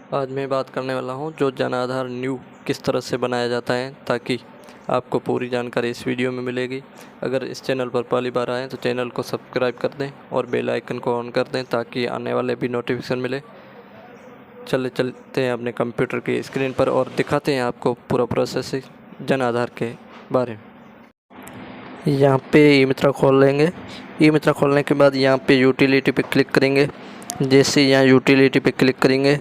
आज मैं बात करने वाला हूँ जो जन आधार न्यू किस तरह से बनाया जाता है, ताकि आपको पूरी जानकारी इस वीडियो में मिलेगी। अगर इस चैनल पर पहली बार आएँ तो चैनल को सब्सक्राइब कर दें और बेल आइकन को ऑन कर दें ताकि आने वाले भी नोटिफिकेशन मिले। चलते हैं अपने कंप्यूटर की स्क्रीन पर और दिखाते हैं आपको पूरा प्रोसेस जन आधार के बारे में। यहाँ पे ई मित्रा खोल लेंगे। ई मित्रा खोलने के बाद यहाँ पे यूटिलिटी पे क्लिक करेंगे। जैसे यहाँ यूटिलिटी पे क्लिक करेंगे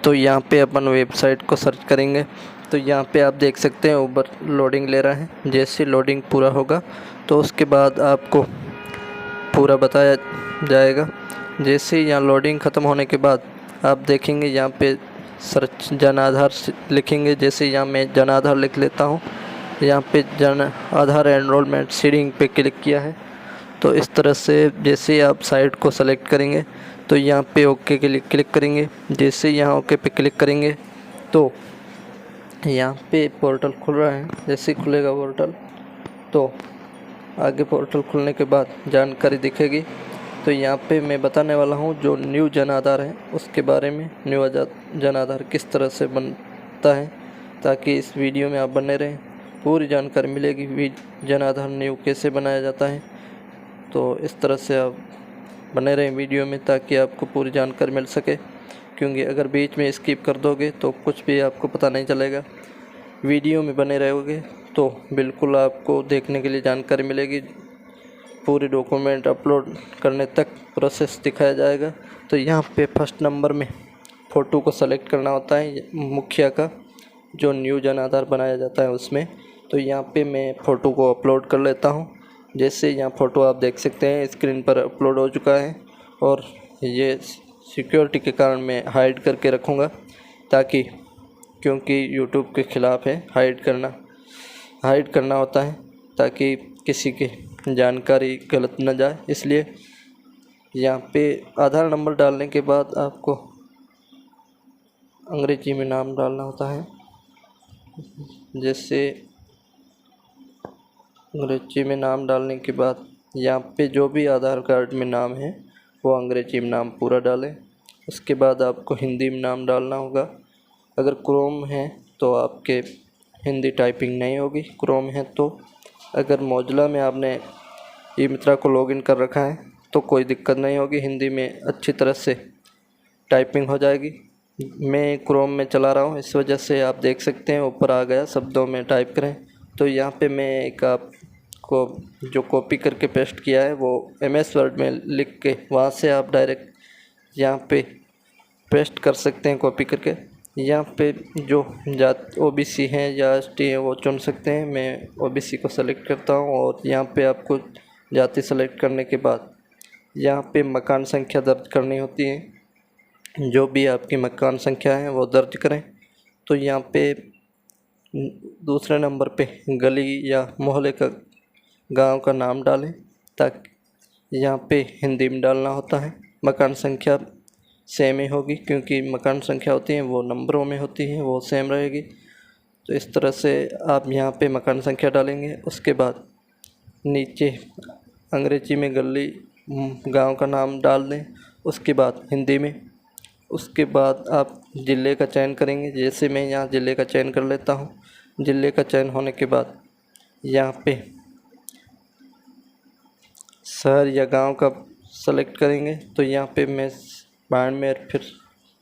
तो यहाँ पे अपन वेबसाइट को सर्च करेंगे। तो यहाँ पे आप देख सकते हैं ऊपर लोडिंग ले रहा है। जैसे लोडिंग पूरा होगा तो उसके बाद आपको पूरा बताया जाएगा। जैसे यहाँ लोडिंग ख़त्म होने के बाद आप देखेंगे यहाँ पे सर्च जन आधार लिखेंगे। जैसे यहाँ मैं जन आधार लिख लेता हूँ। यहाँ पे जन आधार एनरोलमेंट सीडिंग पे क्लिक किया है। तो इस तरह से जैसे आप साइट को सेलेक्ट करेंगे तो यहाँ पे ओके के लिए क्लिक करेंगे। जैसे यहाँ ओके पे क्लिक करेंगे तो यहाँ पे पोर्टल खुल रहा है। जैसे खुलेगा पोर्टल तो आगे पोर्टल खुलने के बाद जानकारी दिखेगी। तो यहाँ पे मैं बताने वाला हूँ जो न्यू जन आधार है उसके बारे में। न्यू जन आधार किस तरह से बनता है, ताकि इस वीडियो में आप बने रहें, पूरी जानकारी मिलेगी। जन आधार न्यू कैसे बनाया जाता है, तो इस तरह से आप बने रहें वीडियो में ताकि आपको पूरी जानकारी मिल सके। क्योंकि अगर बीच में स्किप कर दोगे तो कुछ भी आपको पता नहीं चलेगा। वीडियो में बने रहोगे तो बिल्कुल आपको देखने के लिए जानकारी मिलेगी। पूरे डॉक्यूमेंट अपलोड करने तक प्रोसेस दिखाया जाएगा। तो यहाँ पे फर्स्ट नंबर में फ़ोटो को सेलेक्ट करना होता है, मुखिया का जो न्यू जन आधार बनाया जाता है उसमें। तो यहाँ पे मैं फ़ोटो को अपलोड कर लेता हूँ। जैसे यहाँ फ़ोटो आप देख सकते हैं स्क्रीन पर अपलोड हो चुका है। और ये सिक्योरिटी के कारण मैं हाइड करके रखूँगा, ताकि क्योंकि यूट्यूब के ख़िलाफ़ है हाइड करना होता है, ताकि किसी की जानकारी गलत न जाए। इसलिए यहाँ पे आधार नंबर डालने के बाद आपको अंग्रेजी में नाम डालना होता है। जैसे अंग्रेजी में नाम डालने के बाद यहाँ पे जो भी आधार कार्ड में नाम है वो अंग्रेजी में नाम पूरा डालें। उसके बाद आपको हिंदी में नाम डालना होगा। अगर क्रोम है तो आपके हिंदी टाइपिंग नहीं होगी, क्रोम है तो। अगर मोजिला में आपने ई मित्रा को लॉगिन कर रखा है तो कोई दिक्कत नहीं होगी, हिंदी में अच्छी तरह से टाइपिंग हो जाएगी। मैं क्रोम में चला रहा हूँ, इस वजह से आप देख सकते हैं ऊपर आ गया शब्दों में टाइप करें। तो यहाँ पे मैं एक आपको जो कॉपी करके पेस्ट किया है वो MS वर्ड में लिख के वहाँ से आप डायरेक्ट यहाँ पे पेस्ट कर सकते हैं कॉपी करके। यहाँ पे जो जात OBC हैं या ST है वो चुन सकते हैं। मैं OBC को सेलेक्ट करता हूँ और यहाँ पे आपको जाति सेलेक्ट करने के बाद यहाँ पे मकान संख्या दर्ज करनी होती है। जो भी आपकी मकान संख्या है वो दर्ज करें। तो यहाँ पे दूसरे नंबर पे गली या मोहल्ले का गांव का नाम डालें, ताकि यहाँ पे हिंदी में डालना होता है। मकान संख्या सेम ही होगी, क्योंकि मकान संख्या होती है वो नंबरों में होती है, वो सेम रहेगी। तो इस तरह से आप यहाँ पे मकान संख्या डालेंगे। उसके बाद नीचे अंग्रेजी में गली गांव का नाम डाल दें, उसके बाद हिंदी में। उसके बाद आप ज़िले का चयन करेंगे। जैसे मैं यहाँ ज़िले का चयन कर लेता हूँ। ज़िले का चयन होने के बाद यहाँ पे शहर या गांव का सेलेक्ट करेंगे। तो यहाँ पे मैं बाड़मेर, फिर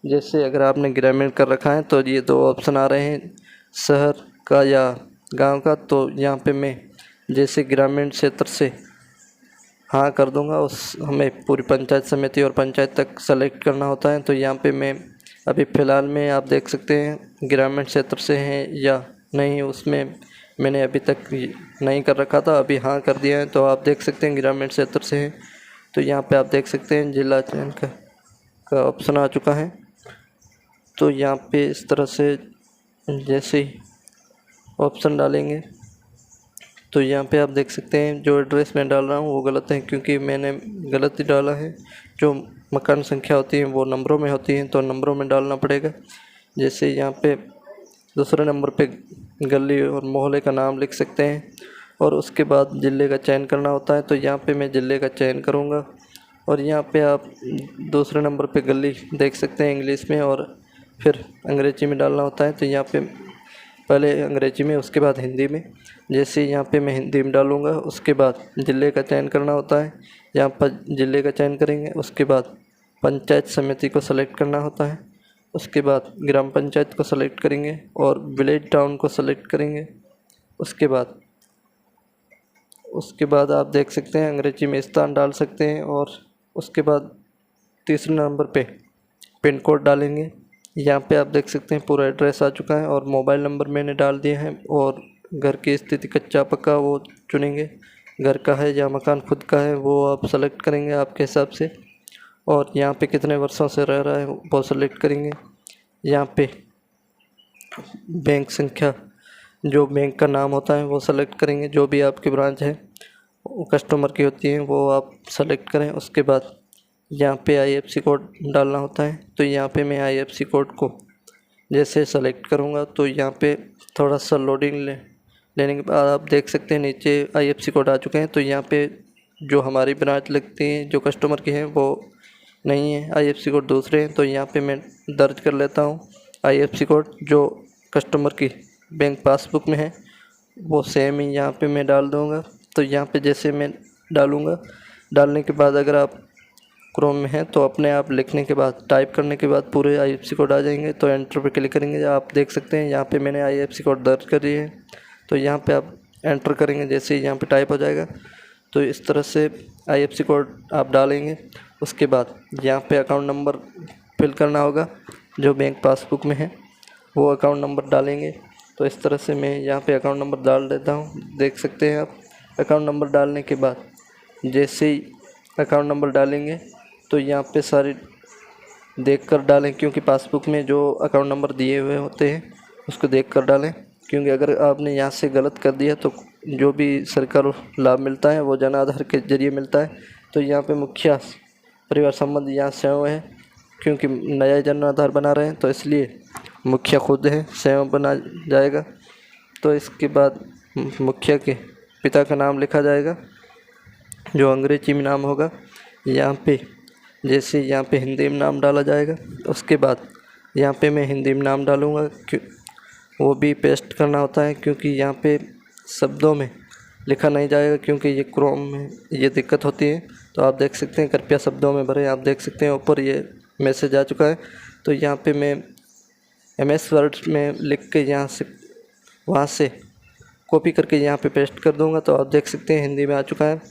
जैसे अगर आपने ग्रामीण कर रखा है तो ये 2 ऑप्शन आ रहे हैं, शहर का या गांव का। तो यहाँ पे मैं जैसे ग्रामीण क्षेत्र से हाँ कर दूंगा। हमें पूरी पंचायत समिति और पंचायत तक सेलेक्ट करना होता है। तो यहाँ पे मैं अभी फ़िलहाल में आप देख सकते हैं ग्रामीण क्षेत्र से हैं या नहीं, उसमें मैंने अभी तक नहीं कर रखा था, अभी हाँ कर दिया है। तो आप देख सकते हैं ग्रामीण क्षेत्र से हैं। तो यहाँ पे आप देख सकते हैं जिला चयन का ऑप्शन आ चुका है। तो यहाँ पे इस तरह से जैसे ऑप्शन डालेंगे तो यहाँ पे आप देख सकते हैं जो एड्रेस मैं डाल रहा हूँ वो गलत है, क्योंकि मैंने गलत ही डाला है। जो मकान संख्या होती है वो नंबरों में होती है, तो नंबरों में डालना पड़ेगा। जैसे यहाँ पे दूसरे नंबर पे गली और मोहल्ले का नाम लिख सकते हैं और उसके बाद ज़िले का चयन करना होता है। तो यहाँ पे मैं ज़िले का चयन करूँगा। और यहाँ पे आप दूसरे नंबर पे गली देख सकते हैं इंग्लिश में, और फिर अंग्रेजी में डालना होता है। तो यहाँ पे पहले अंग्रेजी में, उसके बाद हिंदी में। जैसे यहाँ पे मैं हिंदी में डालूँगा, उसके बाद ज़िले का चयन करना होता है। यहाँ पर ज़िले का चयन करेंगे, उसके बाद पंचायत समिति को सेलेक्ट करना होता है। उसके बाद ग्राम पंचायत को सेलेक्ट करेंगे और विलेज टाउन को सेलेक्ट करेंगे। उसके बाद आप देख सकते हैं अंग्रेजी में स्थान डाल सकते हैं। और उसके बाद तीसरे नंबर पे पिन कोड डालेंगे। यहाँ पे आप देख सकते हैं पूरा एड्रेस आ चुका है और मोबाइल नंबर मैंने डाल दिया है। और घर की स्थिति कच्चा पक्का वो चुनेंगे, घर का है या मकान खुद का है वो आप सेलेक्ट करेंगे आपके हिसाब से। और यहाँ पे कितने वर्षों से रह रहा है वो सेलेक्ट करेंगे। यहाँ पे बैंक संख्या, जो बैंक का नाम होता है वो सेलेक्ट करेंगे। जो भी आपकी ब्रांच है वो कस्टमर की होती है वो आप सेलेक्ट करें। उसके बाद यहाँ पे IFSC कोड डालना होता है। तो यहाँ पे मैं IFSC कोड को जैसे सेलेक्ट करूँगा तो यहाँ पे थोड़ा सा लोडिंग लेने के बाद आप देख सकते हैं नीचे IFSC कोड आ चुके हैं। तो यहाँ पे जो हमारी ब्रांच लगती है, जो कस्टमर की है वो नहीं है, IFSC कोड दूसरे हैं। तो यहाँ पे मैं दर्ज कर लेता हूँ IFSC कोड जो कस्टमर की बैंक पासबुक में है वो सेम ही यहाँ पे मैं डाल दूँगा। तो यहाँ पे जैसे मैं डालूँगा, डालने के बाद अगर आप क्रोम में है तो अपने आप लिखने के बाद, टाइप करने के बाद पूरे IFSC कोड आ जाएंगे। तो एंटर पे क्लिक करेंगे। आप देख सकते हैं यहाँ पे मैंने IFSC कोड दर्ज कर दिए है। तो यहाँ पे आप एंटर करेंगे, जैसे ही यहाँ पे टाइप हो जाएगा तो इस तरह से IFSC कोड आप डालेंगे। उसके बाद यहाँ पे अकाउंट नंबर फिल करना होगा, जो बैंक पासबुक में है वो अकाउंट नंबर डालेंगे। तो इस तरह से मैं यहाँ पे अकाउंट नंबर डाल देता हूँ, देख सकते हैं आप। अकाउंट नंबर डालने के बाद जैसे ही अकाउंट नंबर डालेंगे तो यहाँ पे सारी देख कर डालें, क्योंकि पासबुक में जो अकाउंट नंबर दिए हुए होते हैं उसको देख कर डालें। क्योंकि अगर आपने यहाँ से गलत कर दिया तो जो भी सरकार लाभ मिलता है वो जन आधार के जरिए मिलता है। तो यहाँ पे मुखिया परिवार संबंध यहाँ स्वयं है, क्योंकि नया जन आधार बना रहे हैं तो इसलिए मुखिया खुद है, स्वयं बना जाएगा। तो इसके बाद मुखिया के पिता का नाम लिखा जाएगा, जो अंग्रेजी में नाम होगा। यहाँ पे जैसे यहाँ पे हिंदी में नाम डाला जाएगा, उसके बाद यहाँ पे मैं हिंदी में नाम डालूँगा। वो भी पेस्ट करना होता है, क्योंकि यहाँ पे शब्दों में लिखा नहीं जाएगा, क्योंकि ये क्रोम में ये दिक्कत होती है। तो आप देख सकते हैं कृपया शब्दों में भरें। आप देख सकते हैं ऊपर ये मैसेज आ चुका है। तो यहाँ पे मैं MS वर्ड में लिख के यहाँ से वहाँ से कॉपी करके यहाँ पे पेस्ट कर दूँगा। तो आप देख सकते हैं हिंदी में आ चुका है।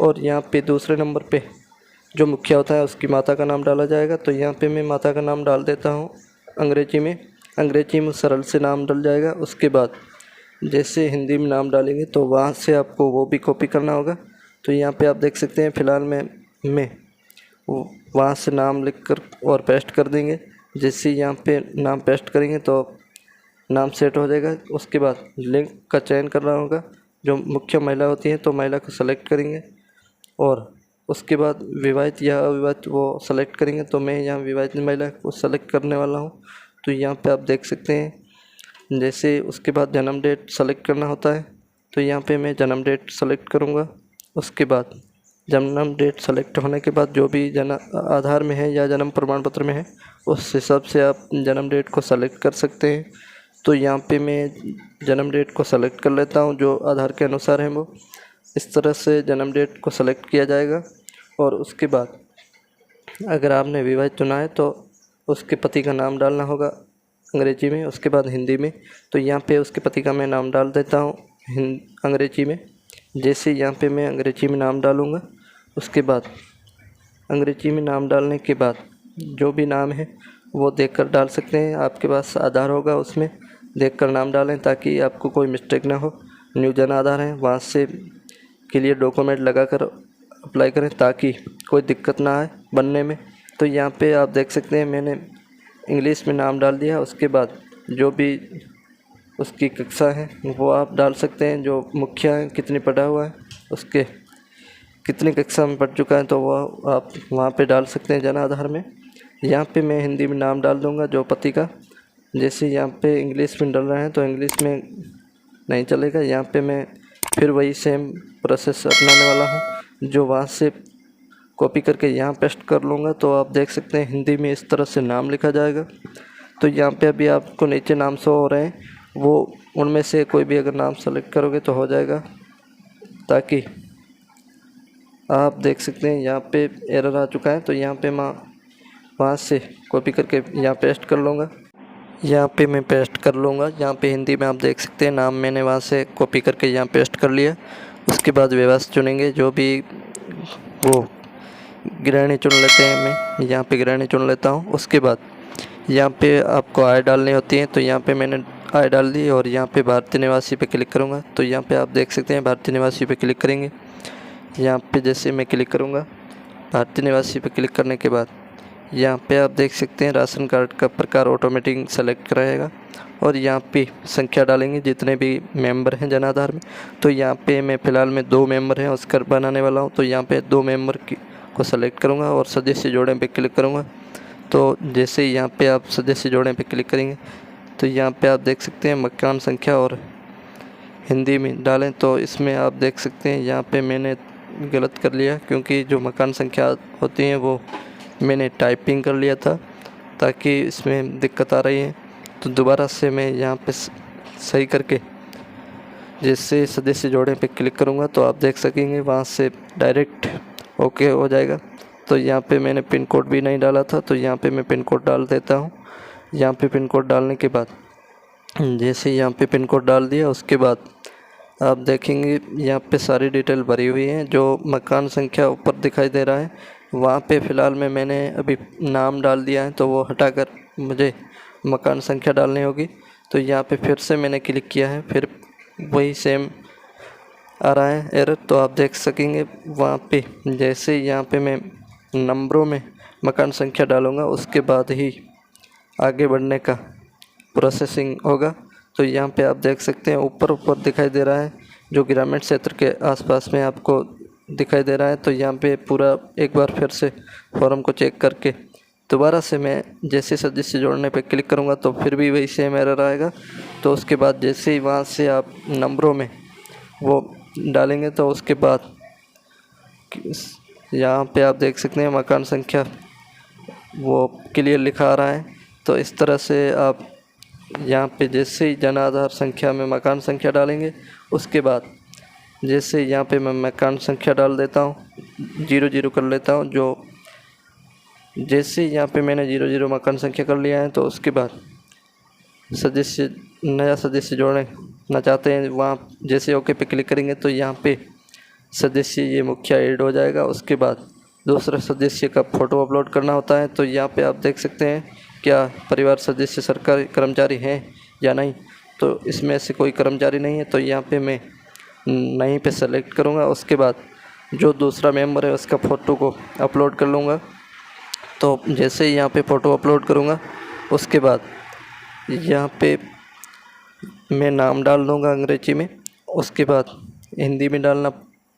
और यहाँ पे दूसरे नंबर पे जो मुखिया होता है उसकी माता का नाम डाला जाएगा। तो यहाँ पे मैं माता का नाम डाल देता हूँ अंग्रेजी में सरल से नाम डल जाएगा। उसके बाद जैसे हिंदी में नाम डालेंगे तो वहाँ से आपको वो भी कॉपी करना होगा। तो यहाँ पे आप देख सकते हैं फ़िलहाल मैं वहाँ से नाम लिख कर और पेस्ट कर देंगे। जैसे यहाँ पे नाम पेस्ट करेंगे तो नाम सेट हो जाएगा। उसके बाद लिंग का चयन करना होगा, जो मुख्य महिला होती है तो महिला को सेलेक्ट करेंगे। और उसके बाद विवाहित या अविवाहित वो सेलेक्ट करेंगे। तो मैं यहाँ विवाहित महिला को सेलेक्ट करने वाला हूँ। तो यहाँ पे आप देख सकते हैं जैसे उसके बाद जन्म डेट सेलेक्ट करना होता है। तो यहाँ पे मैं जन्म डेट सेलेक्ट करूँगा। उसके बाद जन्म डेट सेलेक्ट होने के बाद जो भी आधार में है या जन्म प्रमाण पत्र में है उस हिसाब से आप जन्म डेट को सेलेक्ट कर सकते हैं। तो यहाँ पे मैं जन्म डेट को सेलेक्ट कर लेता हूँ, जो आधार के अनुसार है वो। इस तरह से जन्म डेट को सेलेक्ट किया जाएगा। और उसके बाद अगर आपने विवाहित चुना है तो उसके पति का नाम डालना होगा अंग्रेजी में, उसके बाद हिंदी में। तो यहाँ पे उसके पति का मैं नाम डाल देता हूँ अंग्रेजी में। जैसे यहाँ पे मैं अंग्रेजी में नाम डालूँगा, उसके बाद अंग्रेजी में नाम डालने के बाद जो भी नाम है वो देखकर डाल सकते हैं। आपके पास आधार होगा, उसमें देखकर नाम डालें ताकि आपको कोई मिस्टेक ना हो। न्यू जन आधार है वहाँ से क्लियर डॉक्यूमेंट लगाकर अप्लाई करें ताकि कोई दिक्कत ना आए बनने में। तो यहाँ पे आप देख सकते हैं मैंने इंग्लिश में नाम डाल दिया। उसके बाद जो भी उसकी कक्षा है वो आप डाल सकते हैं, जो मुखिया है कितनी पढ़ा हुआ है, उसके कितनी कक्षा में पढ़ चुका है तो वो आप वहाँ पे डाल सकते हैं जन आधार में। यहाँ पे मैं हिंदी में नाम डाल दूँगा जो पति का। जैसे यहाँ पे इंग्लिश में डाल रहे हैं तो इंग्लिश में नहीं चलेगा, यहाँ पे मैं फिर वही सेम प्रोसेस अपनाने वाला हूँ, जो वहाँ से कॉपी करके यहाँ पेस्ट कर लूँगा। तो आप देख सकते हैं हिंदी में इस तरह से नाम लिखा जाएगा। तो यहाँ पे अभी आपको नीचे नाम शो हो रहे हैं, वो उनमें से कोई भी अगर नाम सेलेक्ट करोगे तो हो जाएगा, ताकि आप देख सकते हैं यहाँ पे एरर आ चुका है। तो यहाँ पे मैं वहाँ से कॉपी करके यहाँ पेस्ट कर लूँगा। यहाँ पे मैं पेस्ट कर लूँगा। यहाँ पे हिंदी में आप देख सकते हैं नाम मैंने वहाँ से कॉपी करके यहाँ पेस्ट कर लिया। उसके बाद व्यवस्था चुनेंगे, जो भी वो गृहिणी चुन लेते हैं, मैं यहाँ पे गृहिणी चुन लेता हूँ। उसके बाद यहाँ पे आपको आय डालनी होती है, तो यहाँ पे मैंने आय डाल दी और यहाँ पे भारतीय निवासी पे क्लिक करूँगा। तो यहाँ पे आप देख सकते हैं भारतीय निवासी पे क्लिक करेंगे। यहाँ पे जैसे मैं क्लिक करूँगा, भारतीय निवासी पे क्लिक करने के बाद यहाँ पे आप देख सकते हैं राशन कार्ड का प्रकार ऑटोमेटिक सेलेक्ट कराएगा और यहाँ पे संख्या डालेंगे जितने भी मेंबर हैं जन आधार में। तो यहाँ पे मैं फ़िलहाल में 2 मेंबर हैं उसका बनाने वाला हूँ, तो यहाँ पे 2 मेंबर को सेलेक्ट करूँगा और सदस्य जोड़ने पे क्लिक करूँगा। तो जैसे ही यहाँ पे आप सदस्य जोड़ने पे क्लिक करेंगे तो यहाँ पे आप देख सकते हैं मकान संख्या और हिंदी में डालें। तो इसमें आप देख सकते हैं यहाँ पे मैंने गलत कर लिया, क्योंकि जो मकान संख्या होती हैं वो मैंने टाइपिंग कर लिया था, ताकि इसमें दिक्कत आ रही है। तो दोबारा से मैं यहाँ पे सही करके जैसे सदस्य जोड़े पे क्लिक करूँगा तो आप देख सकेंगे वहाँ से डायरेक्ट ओके हो जाएगा। तो यहाँ पे मैंने पिन कोड भी नहीं डाला था, तो यहाँ पे मैं पिन कोड डाल देता हूँ। यहाँ पे पिन कोड डालने के बाद जैसे यहाँ पे पिन कोड डाल दिया, उसके बाद आप देखेंगे यहाँ पे सारी डिटेल भरी हुई है। जो मकान संख्या ऊपर दिखाई दे रहा है वहाँ पे फ़िलहाल में मैंने अभी नाम डाल दिया है, तो वो हटाकर मुझे मकान संख्या डालनी होगी। तो यहाँ पे फिर से मैंने क्लिक किया है, फिर वही सेम आ रहा है एरर। तो आप देख सकेंगे वहाँ पे जैसे यहाँ पे मैं नंबरों में मकान संख्या डालूँगा उसके बाद ही आगे बढ़ने का प्रोसेसिंग होगा। तो यहाँ पे आप देख सकते हैं ऊपर दिखाई दे रहा है जो ग्रामीण क्षेत्र के आसपास में आपको दिखाई दे रहा है। तो यहाँ पे पूरा एक बार फिर से फॉर्म को चेक करके दोबारा से मैं जैसे सदस्य जोड़ने पे क्लिक करूँगा तो फिर भी वही सेम एरर आएगा। तो उसके बाद जैसे ही वहाँ से आप नंबरों में वो डालेंगे तो उसके बाद यहाँ पे आप देख सकते हैं मकान संख्या वो क्लियर लिखा आ रहा है। तो इस तरह से आप यहाँ पे जैसे ही जन आधार संख्या में मकान संख्या डालेंगे, उसके बाद जैसे यहाँ पे मैं मकान संख्या डाल देता हूँ, 00 कर लेता हूँ। जो जैसे यहाँ पे मैंने 00 मकान संख्या कर लिया है, तो उसके बाद सदस्य नया सदस्य जोड़ना चाहते हैं, वहाँ जैसे ओके पे क्लिक करेंगे तो यहाँ पे सदस्य ये मुखिया ऐड हो जाएगा। उसके बाद दूसरा सदस्य का फ़ोटो अपलोड करना होता है। तो यहाँ पे आप देख सकते हैं क्या परिवार सदस्य सरकारी कर्मचारी हैं या नहीं। तो इसमें से कोई कर्मचारी नहीं है, तो यहाँ पे मैं नहीं पे सेलेक्ट करूँगा। उसके बाद जो दूसरा मेंबर है उसका फ़ोटो को अपलोड कर लूँगा। तो जैसे ही यहाँ पे फ़ोटो अपलोड करूँगा उसके बाद यहाँ पे मैं नाम डाल दूँगा अंग्रेजी में, उसके बाद हिंदी में डालना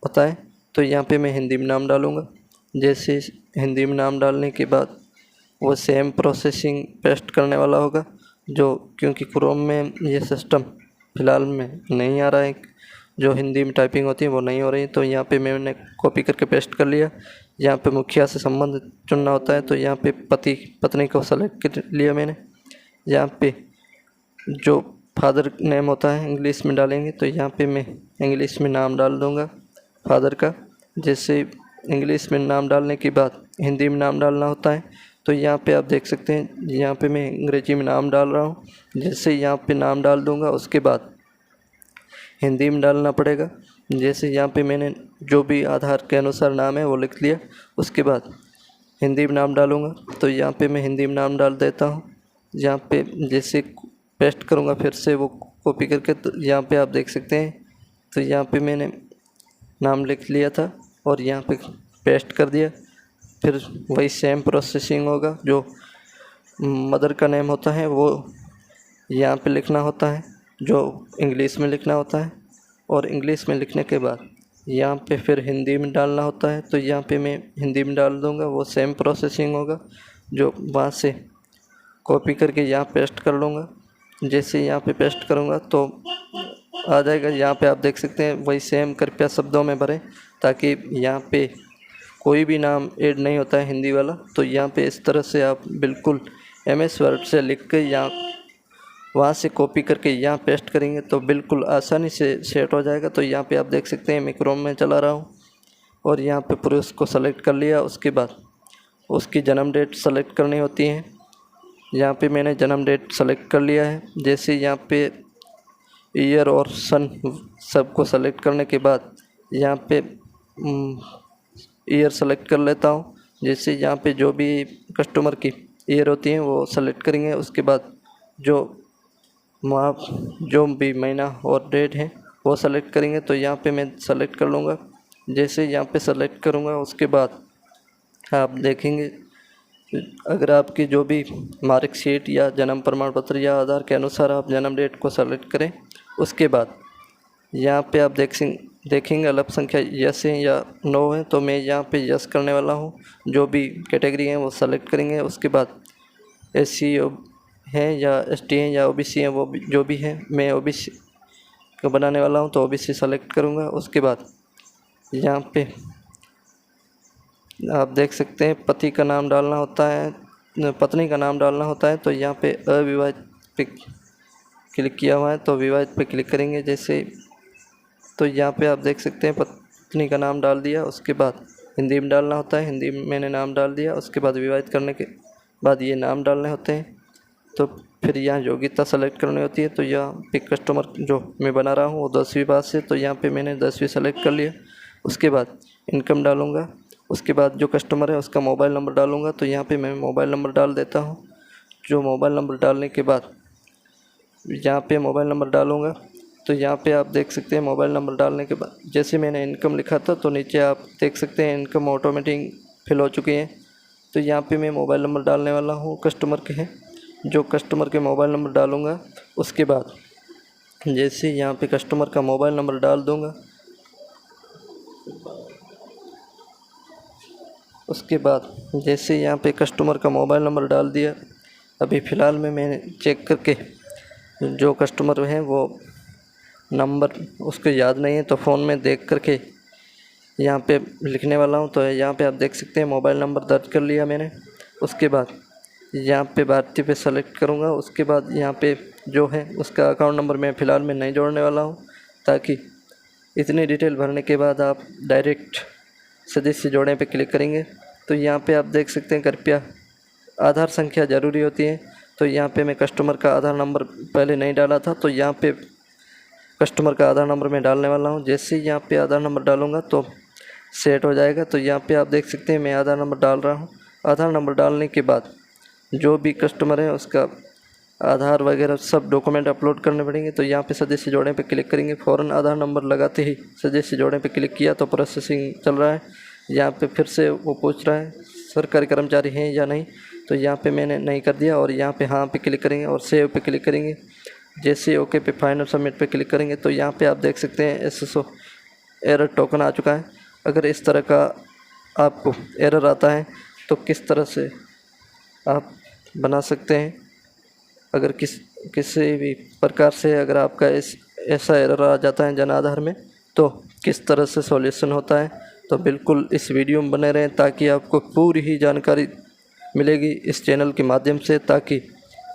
होता है। तो यहाँ पे मैं हिंदी में नाम डालूँगा। जैसे हिंदी में नाम डालने के बाद वो सेम प्रोसेसिंग पेस्ट करने वाला होगा, जो क्योंकि क्रोम में ये सिस्टम फ़िलहाल में नहीं आ रहा है, जो हिंदी में टाइपिंग होती है वो नहीं हो रही। तो यहाँ पे मैंने कॉपी करके पेस्ट कर लिया। यहाँ पे मुखिया से संबंध चुनना होता है, तो यहाँ पे पति पत्नी को सेलेक्ट कर लिया मैंने। यहाँ पे जो फादर नेम होता है इंग्लिश में डालेंगे, तो यहाँ पे मैं इंग्लिश में नाम डाल दूँगा फादर का। जैसे इंग्लिश में नाम डालने के बाद हिंदी में नाम डालना होता है। तो यहाँ पे आप देख सकते हैं यहाँ पे मैं अंग्रेजी में नाम डाल रहा हूँ। जैसे यहाँ पे नाम डाल दूँगा उसके बाद हिंदी में डालना पड़ेगा। जैसे यहाँ पे मैंने जो भी आधार के अनुसार नाम है वो लिख लिया, उसके बाद हिंदी में नाम डालूँगा। तो यहाँ पे मैं हिंदी में नाम डाल देता हूँ। यहाँ पे जैसे पेस्ट करूँगा फिर से वो कॉपी करके, तो यहाँ पे आप देख सकते हैं। तो यहाँ पे मैंने नाम लिख लिया था और यहाँ पे पेस्ट कर दिया। फिर वही सेम प्रोसेसिंग होगा, जो मदर का नेम होता है वो यहाँ पे लिखना होता है, जो इंग्लिश में लिखना होता है। और इंग्लिश में लिखने के बाद यहाँ पे फिर हिंदी में डालना होता है। तो यहाँ पे मैं हिंदी में डाल दूँगा, वो सेम प्रोसेसिंग होगा, जो वहाँ से कॉपी करके यहाँ पेस्ट कर लूँगा। जैसे यहाँ पे पेस्ट करूँगा तो आ जाएगा। यहाँ पे आप देख सकते हैं वही सेम कृपया शब्दों में भरें, ताकि यहाँ पे कोई भी नाम ऐड नहीं होता है हिंदी वाला। तो यहाँ पे इस तरह से आप बिल्कुल MS वर्ड से लिख के यहाँ वहाँ से कॉपी करके यहाँ पेस्ट करेंगे तो बिल्कुल आसानी से सेट हो जाएगा। तो यहाँ पे आप देख सकते हैं मैं क्रोम में चला रहा हूँ और यहाँ पे पूरे उसको सेलेक्ट कर लिया। उसके बाद उसकी जन्म डेट सेलेक्ट करनी होती है। यहाँ पे मैंने जन्म डेट सेलेक्ट कर लिया है। जैसे यहाँ पे ईयर और सन सबको सेलेक्ट करने के बाद यहाँ पे ईयर सेलेक्ट कर लेता हूँ। जैसे यहाँ पे जो भी कस्टमर की ईयर होती है वो सेलेक्ट करेंगे। उसके बाद जो भी महीना और डेट है वो सेलेक्ट करेंगे। तो यहाँ पे मैं सेलेक्ट कर लूँगा। जैसे यहाँ पे सेलेक्ट करूँगा उसके बाद आप देखेंगे अगर आपकी जो भी मार्कशीट या जन्म प्रमाण पत्र या आधार के अनुसार आप जन्म डेट को सेलेक्ट करें। उसके बाद यहाँ पे आप देखेंगे अल्पसंख्या यस है या नो है, तो मैं यहाँ पे यस करने वाला हूँ। जो भी कैटेगरी है वो सेलेक्ट करेंगे। उसके बाद SC है या ST है या OBC है, वो जो भी है मैं OBC को बनाने वाला हूँ तो OBC सेलेक्ट करूँगा। उसके बाद यहाँ पे आप देख सकते हैं पति का नाम डालना होता है, पत्नी का नाम डालना होता है। तो यहाँ पे अविवाहित पे क्लिक किया हुआ है तो विवाहित पे क्लिक करेंगे। जैसे तो यहाँ पे आप देख सकते हैं पत्नी का नाम डाल दिया। उसके बाद हिंदी में डालना होता है, हिंदी में मैंने नाम डाल दिया। उसके बाद विवाहित करने के बाद ये नाम डालने होते हैं। तो फिर यहाँ योग्यता सेलेक्ट करनी होती है। तो यहाँ पे कस्टमर जो मैं बना रहा हूँ वो 10वीं पास है, तो यहाँ पे मैंने 10वीं सेलेक्ट कर लिया। उसके बाद इनकम डालूँगा। उसके बाद जो कस्टमर है उसका मोबाइल नंबर डालूँगा। तो यहाँ पे मैं मोबाइल नंबर डाल देता हूँ। जो मोबाइल नंबर डालने के बाद यहाँ पे मोबाइल नंबर डालूँगा। तो यहाँ पे आप देख सकते हैं मोबाइल नंबर डालने के बाद जैसे मैंने इनकम लिखा था तो नीचे आप देख सकते हैं इनकम ऑटोमेटिक फिल हो चुकी है। तो यहाँ पे मैं मोबाइल नंबर डालने वाला हूँ कस्टमर के हैं। जो कस्टमर के मोबाइल नंबर डालूँगा उसके बाद जैसे यहाँ पे कस्टमर का मोबाइल नंबर डाल दूँगा। उसके बाद जैसे यहाँ पे कस्टमर का मोबाइल नंबर डाल दिया। अभी फ़िलहाल में मैंने चेक करके जो कस्टमर हैं वो नंबर उसको याद नहीं है तो फ़ोन में देख करके यहाँ पे लिखने वाला हूँ। तो यहाँ पे आप देख सकते हैं मोबाइल नंबर दर्ज कर लिया मैंने। उसके बाद यहाँ पे भारतीय पे सेलेक्ट करूँगा। उसके बाद यहाँ पे जो है उसका अकाउंट नंबर मैं फ़िलहाल में नहीं जोड़ने वाला हूँ, ताकि इतनी डिटेल भरने के बाद आप डायरेक्ट सदस्य जोड़ने पे क्लिक करेंगे। तो यहाँ पे आप देख सकते हैं कृपया आधार संख्या ज़रूरी होती है। तो यहाँ पे मैं कस्टमर का आधार नंबर पहले नहीं डाला था, तो यहाँ पे कस्टमर का आधार नंबर मैं डालने वाला हूँ। जैसे ही यहाँ पे आधार नंबर डालूँगा तो सेट हो जाएगा। तो यहाँ पे आप देख सकते हैं मैं आधार नंबर डाल रहा हूँ। आधार नंबर डालने के बाद जो भी कस्टमर है उसका आधार वगैरह सब डॉक्यूमेंट अपलोड करने पड़ेंगे। तो यहाँ पे सदस्य जोड़ने पे क्लिक करेंगे। फ़ौरन आधार नंबर लगाते ही सदस्य जोड़ने पे क्लिक किया तो प्रोसेसिंग चल रहा है। यहाँ पे फिर से वो पूछ रहा है सरकारी कर्मचारी हैं या नहीं, तो यहाँ पे मैंने नहीं कर दिया और यहाँ पे हाँ पे क्लिक करेंगे और सेव पे क्लिक करेंगे। जैसे ओके पे फाइनल सबमिट पे क्लिक करेंगे तो यहाँ पे आप देख सकते हैं SSO एरर टोकन आ चुका है। अगर इस तरह का आपको एरर आता है तो किस तरह से आप बना सकते हैं, अगर किसी भी प्रकार से अगर आपका ऐसा एरर आ जाता है जन आधार में तो किस तरह से सॉल्यूशन होता है, तो बिल्कुल इस वीडियो में बने रहें ताकि आपको पूरी ही जानकारी मिलेगी इस चैनल के माध्यम से। ताकि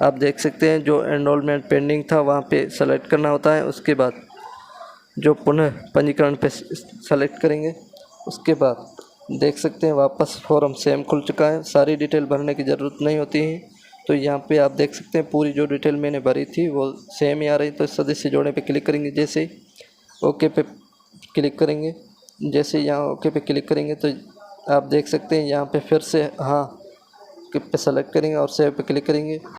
आप देख सकते हैं जो एनरोलमेंट पेंडिंग था वहाँ पे सेलेक्ट करना होता है। उसके बाद जो पुनः पंजीकरण पे सेलेक्ट करेंगे। उसके बाद देख सकते हैं वापस फॉर्म सेम खुल चुका है। सारी डिटेल भरने की ज़रूरत नहीं होती है। तो यहाँ पे आप देख सकते हैं पूरी जो डिटेल मैंने भरी थी वो सेम ही आ रही। तो सदस्य जोड़ने पे क्लिक करेंगे। जैसे ही ओके पे क्लिक करेंगे, जैसे यहाँ ओके पे क्लिक करेंगे तो आप देख सकते हैं यहाँ पे फिर से हाँ पे सेलेक्ट करेंगे और सेव पे क्लिक करेंगे।